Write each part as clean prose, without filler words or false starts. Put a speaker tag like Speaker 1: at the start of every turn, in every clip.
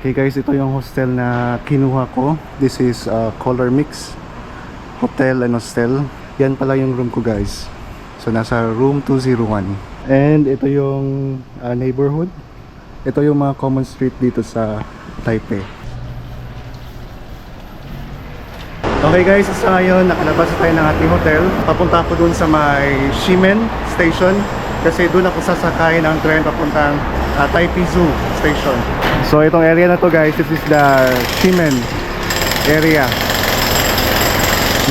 Speaker 1: Okay guys, ito yung hostel na kinuha ko. This is Color Mix Hotel and Hostel. Yan pala yung room ko guys. So nasa room 201. And ito yung neighborhood. Ito yung mga common street dito sa Taipei. Okay guys, sa ngayon nakalabas tayo ng ating hotel. Papunta ako dun sa may Ximen Station kasi dun ako sasakay ng tren papuntang Taipei Zoo Station. So itong area na to guys, this is the Ximen area.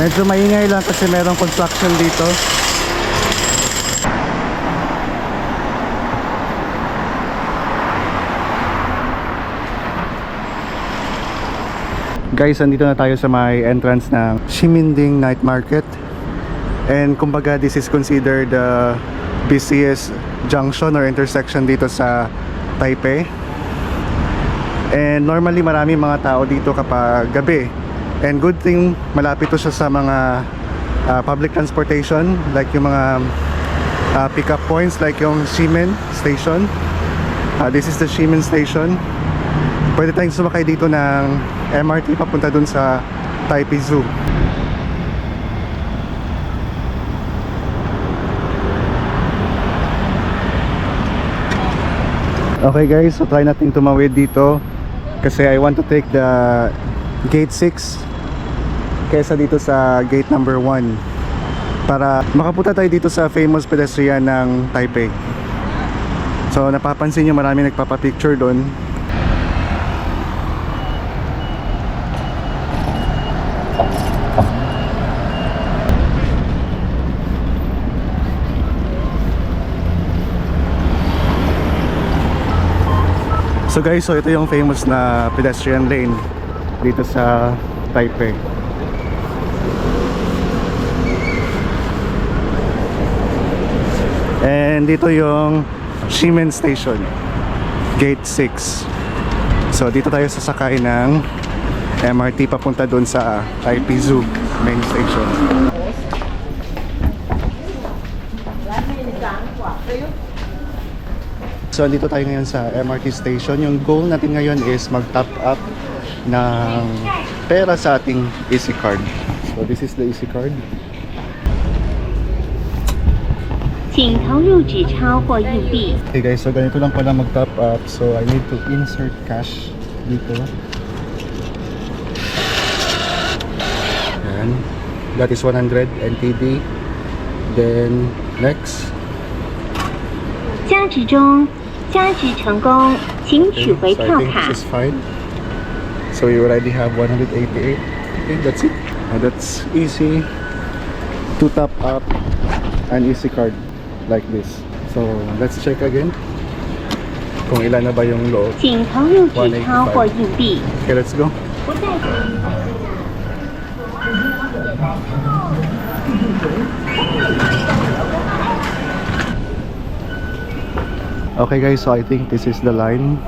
Speaker 1: Medyo maingay lang kasi merong construction dito. Guys, andito na tayo sa may entrance ng Ximending Night Market. And kumbaga this is considered the busiest junction or intersection dito sa Taipei. And normally marami mga tao dito kapag gabi. And good thing malapit to siya sa mga public transportation, like yung mga pick up points like yung Ximen Station. This is the Ximen Station. Pwede tayong sumakay dito ng MRT papunta dun sa Taipei Zoo. Okay guys, so try natin tumawid dito kasi I want to take the gate 6 kesa dito sa gate number 1 para makapunta tayo dito sa famous pedestrian ng Taipei. So napapansin nyo marami nagpapapicture doon. So guys, so ito yung famous na pedestrian lane dito sa Taipei. And dito yung Ximen Station, Gate 6. So dito tayo sasakay ng MRT papunta doon sa Taipei Zoo main station. So dito tayo ngayon sa MRT station. Yung goal natin ngayon is mag-top up ng pera sa ating EC card. So this is the EC card.
Speaker 2: 请投入纸钞或硬币。
Speaker 1: Okay guys, so ganito lang pala mag-top up. So I need to insert cash dito. Ayan. That is 100 NTD. Then next.
Speaker 2: 加值中，加值成功，请取回
Speaker 1: So I
Speaker 2: 票
Speaker 1: think
Speaker 2: 卡
Speaker 1: this is fine. So we already have 188. Okay, that's it. That's easy to top up an EC card like this. So let's check again kung ilan na ba yung loob.
Speaker 2: 请投入纸钞或硬币。
Speaker 1: Okay, let's go.
Speaker 2: 不再。
Speaker 1: Okay guys, so I think this is the line.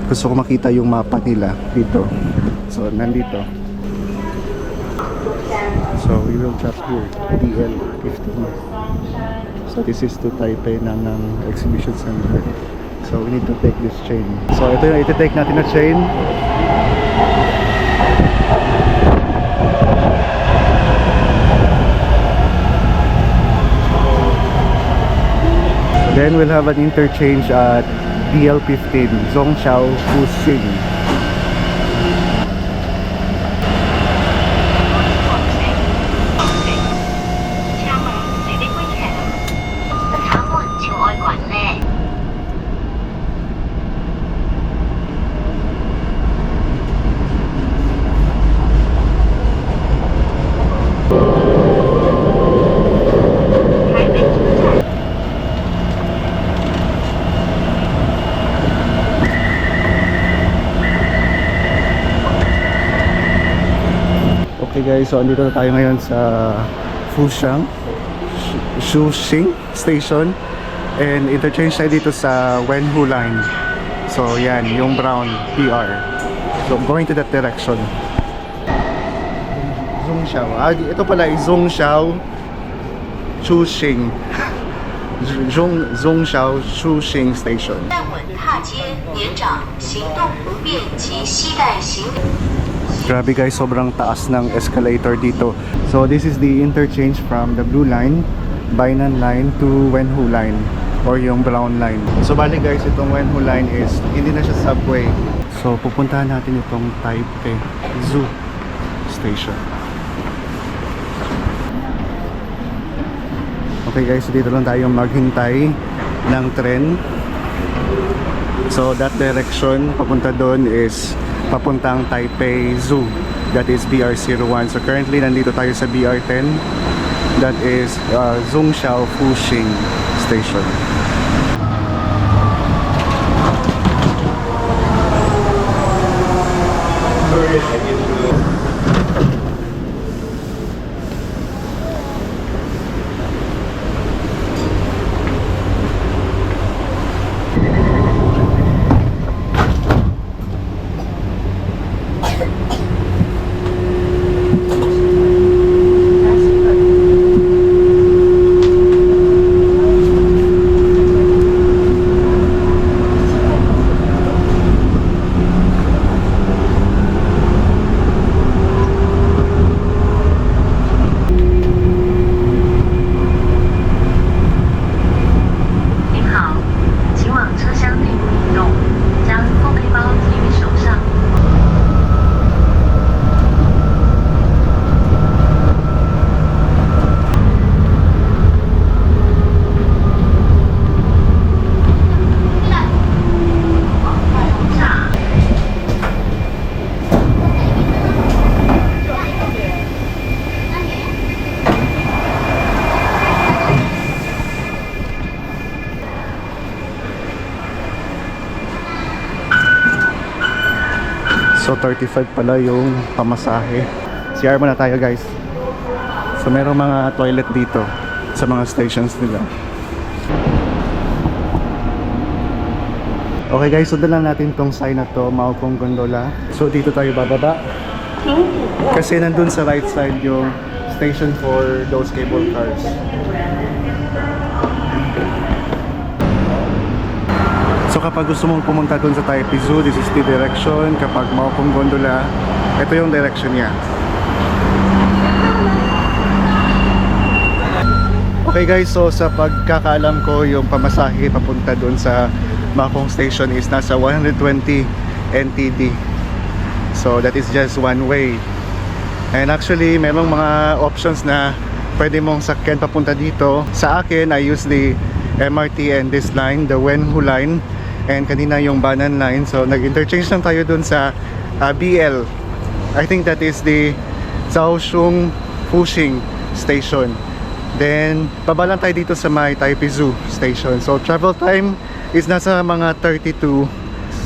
Speaker 1: Gusto ko makita yung mapa nila dito. So nandito. So we will tap here, DL15. So this is to Taipei ng exhibition center. So we need to take this chain. So ito yung iti-take natin na chain. Then we'll have an interchange at DL15, Zhongxiao Fuxing. Okay guys, so andito na tayo ngayon sa Fuxing Station. And interchange tayo dito sa Wenhu line. So yan, yung brown PR. So I'm going to that direction. Zhongxiao. Ito pala ay Zhongxiao Fuxing. Zhongxiao Shuxing Station.
Speaker 3: 站稳踏阶，年长、行动不便及携带行李。
Speaker 1: Grabe guys, sobrang taas ng escalator dito. So this is the interchange from the blue line, Bainan line to Wenhu line or yung brown line. So bali guys, itong Wenhu line is hindi na siya subway. So pupuntahan natin itong Taipei Zoo Station. Okay guys, so dito lang tayo maghintay ng tren. So that direction papunta doon is papuntang Taipei Zoo, that is BR01. So currently nandito tayo sa BR10, that is Zhongxiao Fuxing Station. So 35 pala yung pamasahe. CR muna tayo guys. So merong mga toilet dito sa mga stations nila. Okay guys, sundan lang natin tong sign na to, Maokong Gondola. So dito tayo bababa. Kasi nandun sa right side yung station for those cable cars. So kapag gusto mong pumunta dun sa Taipei Zoo, this is the direction. Kapag Maokong Gondola, ito yung direction niya. Okay guys, so sa pagkakaalam ko, yung pamasahe papunta dun sa Maokong Station is nasa 120 NTD. So that is just one way. And actually, merong mga options na pwede mong sakyan papunta dito. Sa akin, I use the MRT and this line, the Wenhu line. And kanina yung Banan line. So nag-interchange lang tayo dun sa BL. I think that is the Zhaoshung Fuxing Station. Then baba lang tayo dito sa may Taipei Zoo Station. So travel time is nasa mga 30 to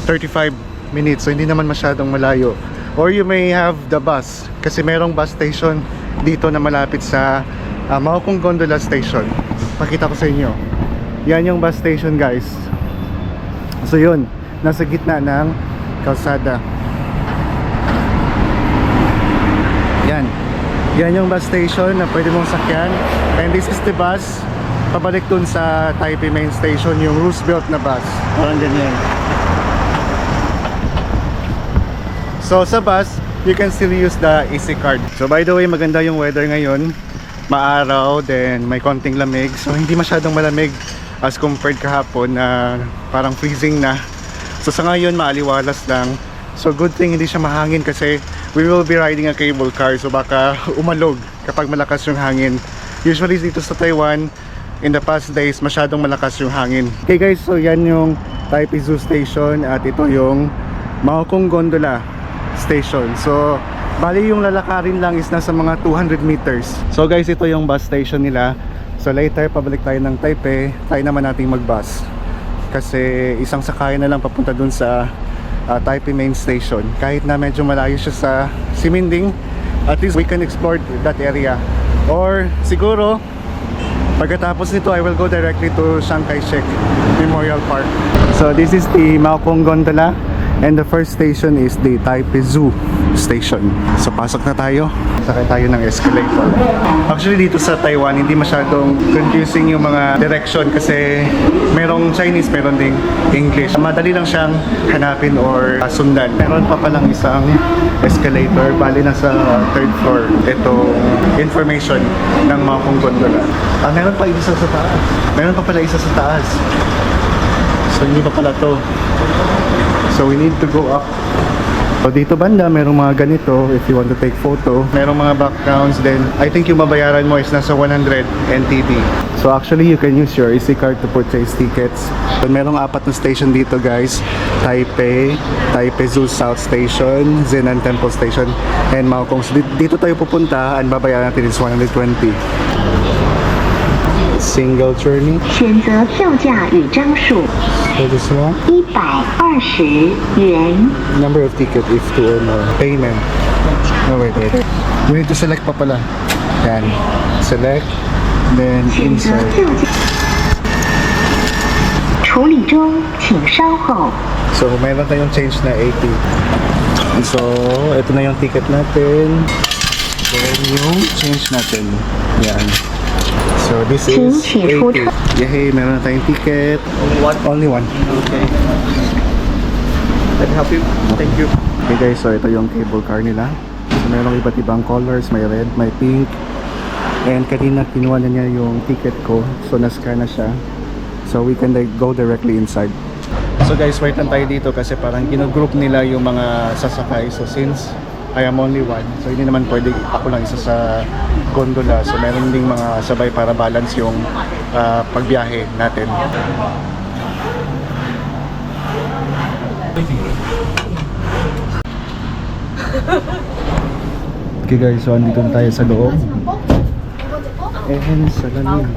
Speaker 1: 35 minutes. So hindi naman masyadong malayo. Or you may have the bus. Kasi merong bus station dito na malapit sa Maokong Gondola Station. Pakita ko sa inyo. Yan yung bus station guys. So yun, nasa gitna ng kalsada. Yan. Yan yung bus station na pwede mong sakyan. And this is the bus pabalik dun sa Taipei Main Station, yung Roosevelt na bus. Parang ganyan. So sa bus, you can still use the EC card. So by the way, maganda yung weather ngayon. Maaraw, then may konting lamig. So hindi masyadong malamig as compared kahapon na parang freezing na. So sa ngayon maaliwalas lang. So good thing hindi siya mahangin kasi we will be riding a cable car. So baka umalog kapag malakas yung hangin. Usually dito sa Taiwan, in the past days, masyadong malakas yung hangin. Okay guys, so yan yung Taipei Zoo Station at ito yung Maokong Gondola Station. So bali yung lalakarin lang is nasa mga 200 meters. So guys, ito yung bus station nila. So later, pabalik tayo ng Taipei, tayo naman nating mag-bus. Kasi isang sakay na lang papunta dun sa Taipei Main Station. Kahit na medyo malayo siya sa Ximending, at least we can explore that area. Or siguro, pagkatapos nito, I will go directly to Chiang Kai-shek Memorial Park. So this is the Maokong Gondola. And the first station is the Taipei Zoo Station. So pasok na tayo. Sakay tayo ng escalator. Actually dito sa Taiwan, hindi masyadong confusing yung mga direction kasi merong Chinese, meron ding English. Madali lang siyang hanapin or sundan. Meron pa palang isang escalator, bali na sa third floor. Itong information ng mga kong gondola. Meron pa isa sa taas. Meron pa pala isa sa taas. So hindi pa pala to. So we need to go up. So dito banda, merong mga ganito if you want to take photo. Merong mga backgrounds then I think yung mabayaran mo is nasa 100 NTD. So actually you can use your EC card to purchase tickets. So merong 4 na station dito guys. Taipei, Taipei Zoo South Station, Zinan Temple Station, and Maokong. So dito tayo pupunta, ang babayaran natin is 120. Single journey.
Speaker 2: 选择票价与张数
Speaker 1: So this one.
Speaker 2: 120元。
Speaker 1: Number of ticket if 2 or more. Payment. No, wait. We need to select pa pala. Yan. Select. Then
Speaker 2: 选择
Speaker 1: insert.
Speaker 2: 票价。处理中，请稍后。
Speaker 1: So, mayroon tayong change na 80. So, ito na yung ticket natin. Then yung change natin. Yan. So, this is 80. Yay, meron na tayong ticket. Only one.
Speaker 4: Okay. Can I help you? Thank you.
Speaker 1: Okay guys, so ito yung cable car nila. So mayroong iba't ibang colors, may red, may pink. And kanina kinuha na niya yung ticket ko. So na-scan na siya. So we can like, go directly inside. So guys, wait lang tayo dito kasi parang ginugroup nila yung mga sasakay. So since I am only one, so hindi naman pwede ako lang isa sa gondola. So meron ding mga sabay para balance yung pagbiyahe natin. Okay guys, so andito na tayo sa loob. And salamin.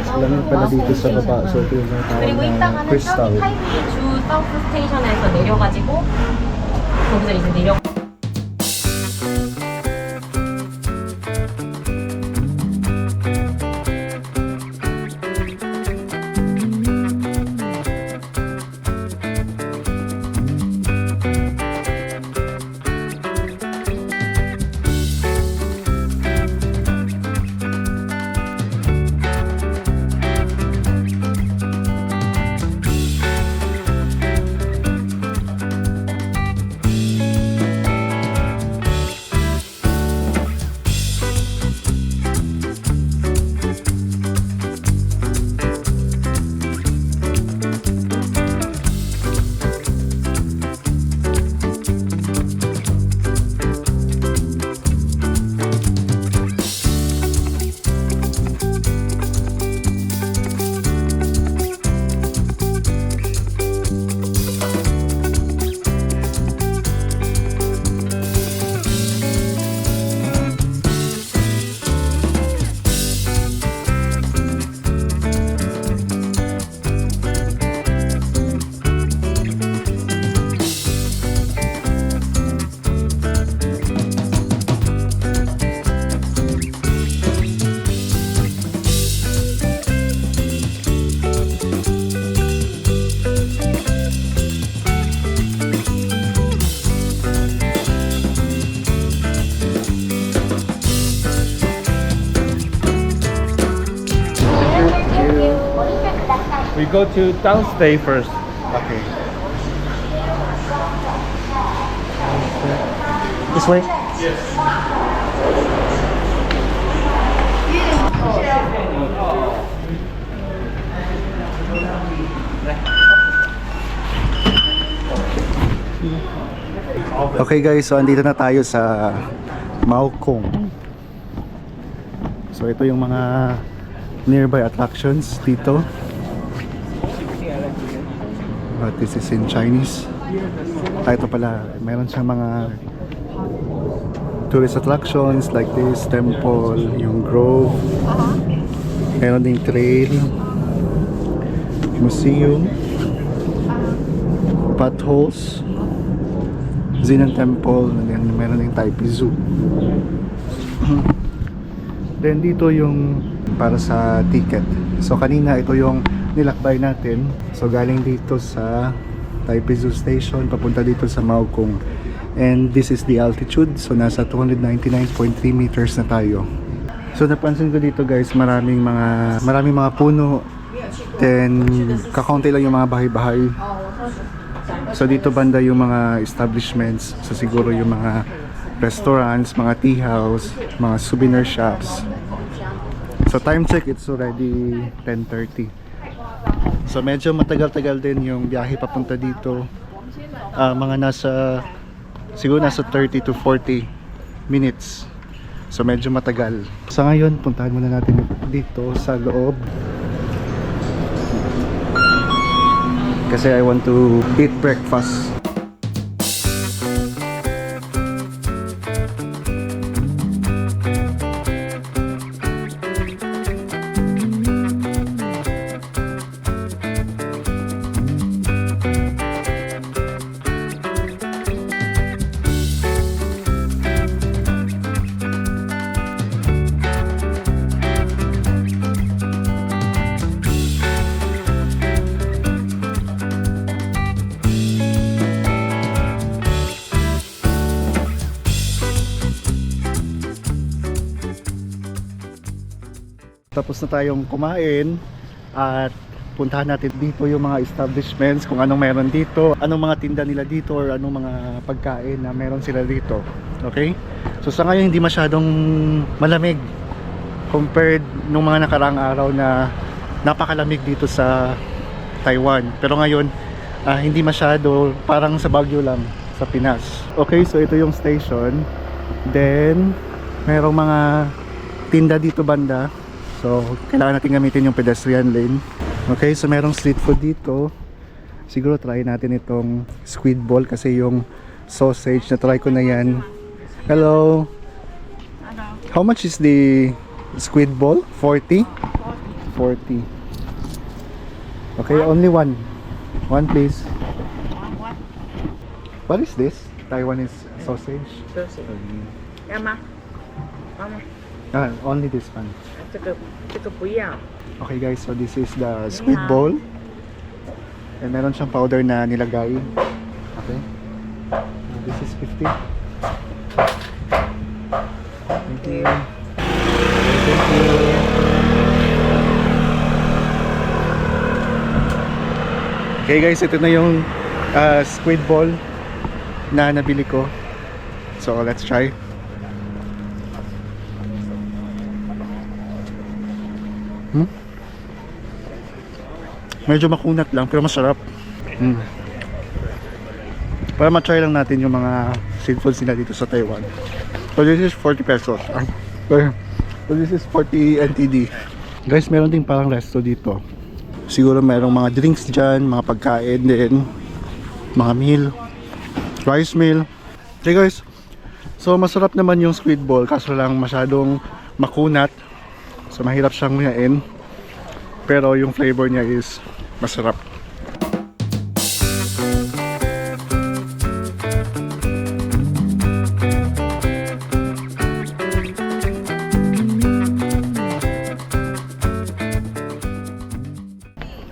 Speaker 1: Salamin pala dito sa baba. So ito yung tawag
Speaker 5: 그리고
Speaker 1: na
Speaker 5: 이따가는
Speaker 1: crystal.
Speaker 5: 저기 타이베이 주 사우스 스테이션에서 내려가지고 거기서 이제 내려.
Speaker 4: We go to downstay first.
Speaker 1: Okay. This way? Okay guys, so andito na tayo sa Maokong. So ito yung mga nearby attractions dito. But this is in Chinese. Ito pala, meron siyang mga tourist attractions like this, temple, yung grove. Meron ding trail, museum, potholes, Zinan Temple, and then meron ding Taipei Zoo. Then dito yung para sa ticket. So kanina ito yung nilakbay natin. So galing dito sa Taipei Zoo Station papunta dito sa Maokong. And this is the altitude, so nasa 299.3 meters na tayo. So napansin ko dito guys, maraming mga puno. Then kakaunti lang yung mga bahay-bahay. So dito banda yung mga establishments, so siguro yung mga restaurants, mga tea house, mga souvenir shops. So time check, it's already 10:30. So medyo matagal-tagal din yung biyahe papunta dito. Siguro nasa 30 to 40 minutes. So medyo matagal. So ngayon, puntahan muna natin dito sa loob. Kasi I want to eat breakfast. Tapos na tayong kumain at puntahan natin dito yung mga establishments, kung anong meron dito, anong mga tinda nila dito, or anong mga pagkain na meron sila dito. Okay? So sa ngayon hindi masyadong malamig compared nung mga nakaraang araw na napakalamig dito sa Taiwan. Pero ngayon hindi masyado, parang sa Baguio lang sa Pinas. Okay, so ito yung station. Then merong mga tinda dito banda. So, kailangan natin gamitin yung pedestrian lane. Okay, so merong street food dito. Siguro try natin itong squid ball kasi yung sausage, na-try ko na yan. Hello! How much is the squid ball? 40? 40. Okay, only one. One please. What is this? Taiwanese sausage?
Speaker 6: Sausage.
Speaker 1: Only this one.
Speaker 6: 这个不要。
Speaker 1: Okay guys, so this is the squid ball. And meron siyang powder na nilagay. Okay. This is 50. Thank you. Thank you. Okay guys, ito na yung squid ball na nabili ko. So let's try. Medyo makunat lang pero masarap. Para ma-try lang natin yung mga street foods nila dito sa Taiwan. So this is 40 pesos. So this is 40 NTD. Guys, meron ding parang resto dito. Siguro merong mga drinks dyan, mga pagkain din, mga meal, rice meal. Okay guys, so masarap naman yung squid ball kaso lang masyadong makunat. So mahirap siyang nguyain. Pero yung flavor niya is masarap.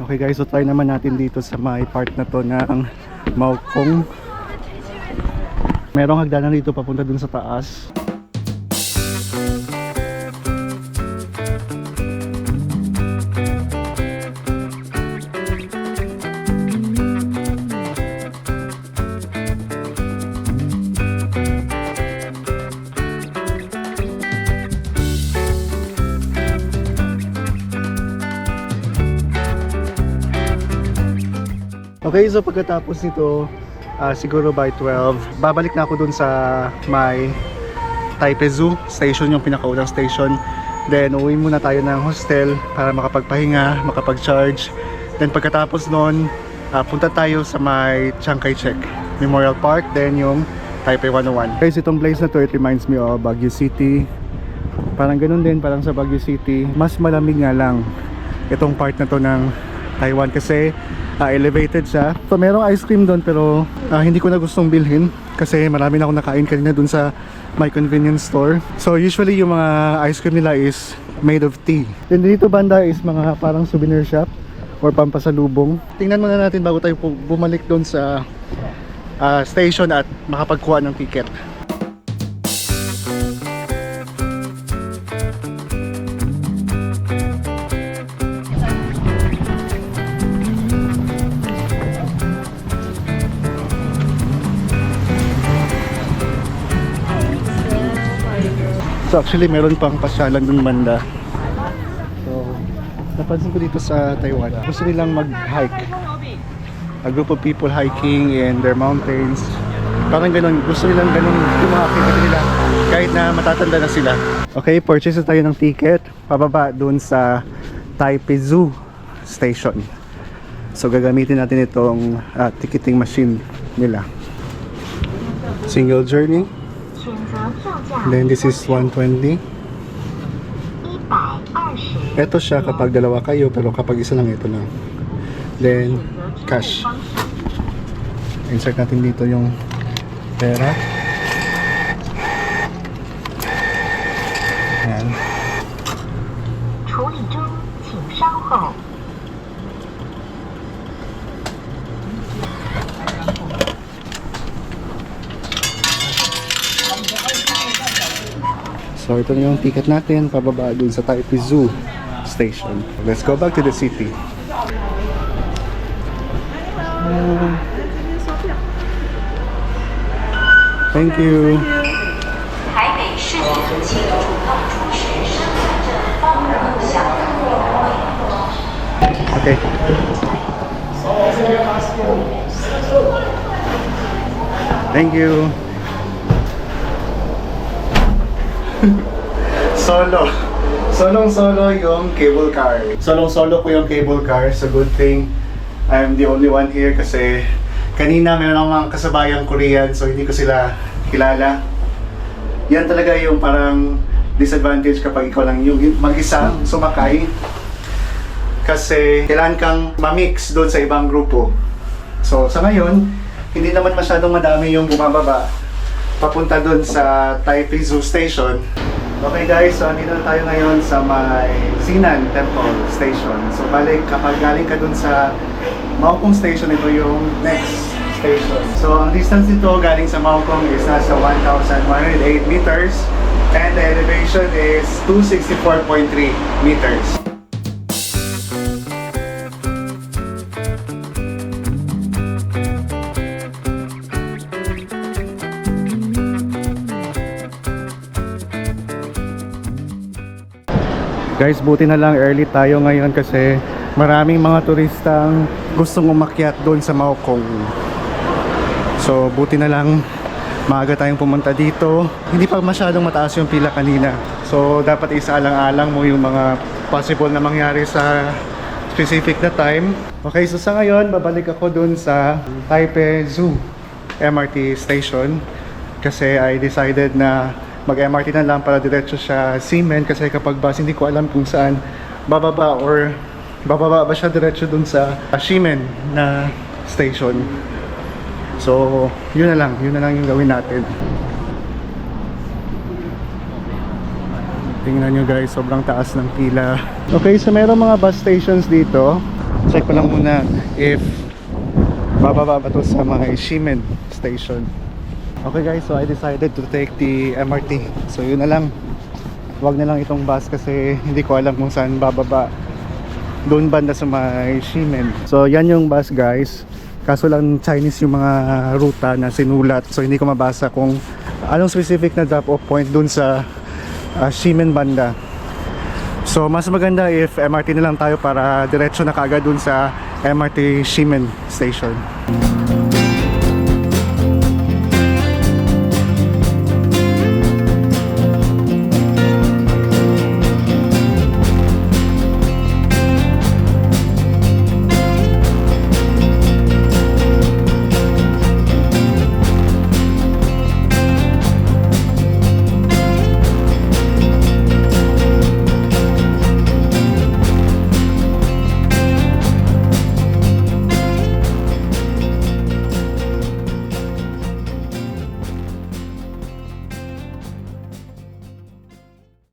Speaker 1: Okay guys, so try naman natin dito sa may part na to ng Maokong. Merong hagdanan dito papunta dun sa taas. Okay, so pagkatapos nito, siguro by 12, babalik na ako dun sa my Taipei Zoo Station, yung pinakaunang station. Then uwi muna tayo ng hostel para makapagpahinga, makapag-charge. Then pagkatapos nun, punta tayo sa my Chiang Kai-shek Memorial Park, then yung Taipei 101. Guys, itong place na to, it reminds me of Baguio City. Parang ganun din, parang sa Baguio City. Mas malamig nga lang itong part na to ng Taiwan kasi elevated siya. So merong ice cream doon pero hindi ko na gustong bilhin kasi marami na akong nakain kanina doon sa my convenience store. So usually yung mga ice cream nila is made of tea. Then dito banda is mga parang souvenir shop or pampasalubong. Tingnan muna natin bago tayo bumalik doon sa station at makapagkuha ng ticket. So actually meron pang pasyalan dun banda. So napansin ko dito sa Taiwan, gusto nilang mag-hike. A group of people hiking in their mountains. Parang ganun, gusto nilang ganun yung mga activity nila kahit na matatanda na sila. Okay, purchase tayo ng ticket pababa dun sa Taipei Zoo Station. So gagamitin natin itong ticketing machine nila. Single journey. Then this is 120. Ito siya kapag dalawa kayo, pero kapag isa lang ito lang. Then cash. Insert natin dito yung pera. Ayan. So ito na yung ticket natin pababa dun sa Taipei Zoo Station. Let's go back to the city. Thank you.
Speaker 3: 台北市民请主动出示身份证放入相关位置。
Speaker 1: Okay. Thank you. Solong-solo yung cable car. Solong-solo ko yung cable car. So good thing I'm the only one here kasi kanina meron akong mga kasabayang Korean so hindi ko sila kilala. Yan talaga yung parang disadvantage kapag ikaw lang yung mag-isa sumakay. Kasi kailangan kang ma-mix doon sa ibang grupo. So sa ngayon, hindi naman masyadong madami yung bumababa papunta doon sa Taipei Zoo Station. Okay guys, so andito na tayo ngayon sa may Sinan Temple Station. So balik, kapag galing ka doon sa Maokong Station, ito yung next station. So ang distance nito galing sa Maokong is nasa 1,108 meters and the elevation is 264.3 meters. Guys, buti na lang early tayo ngayon kasi maraming mga turistang gustong umakyat doon sa Maokong. So buti na lang maaga tayong pumunta dito. Hindi pa masyadong mataas yung pila kanina. So dapat isaalang-alang mo yung mga possible na mangyari sa specific na time. Okay, so sa ngayon babalik ako doon sa Taipei Zoo MRT station kasi I decided na mag-MRT na lang para diretso siya Ximen kasi kapag bus hindi ko alam kung saan bababa or bababa ba siya diretso dun sa Ximen na station. So yun na lang yung gawin natin. Tingnan nyo guys, sobrang taas ng pila. Okay, so mayroong mga bus stations dito. Check ko lang muna if bababa ba to sa mga Ximen station. Okay guys, so I decided to take the MRT. So yun na lang. Wag na lang itong bus kasi hindi ko alam kung saan bababa. Doon banda sa may Ximen. So yan yung bus guys. Kaso lang Chinese yung mga ruta na sinulat. So hindi ko mabasa kung anong specific na drop off point doon sa Ximen banda. So mas maganda if MRT na lang tayo para diretso na kaagad doon sa MRT Ximen station.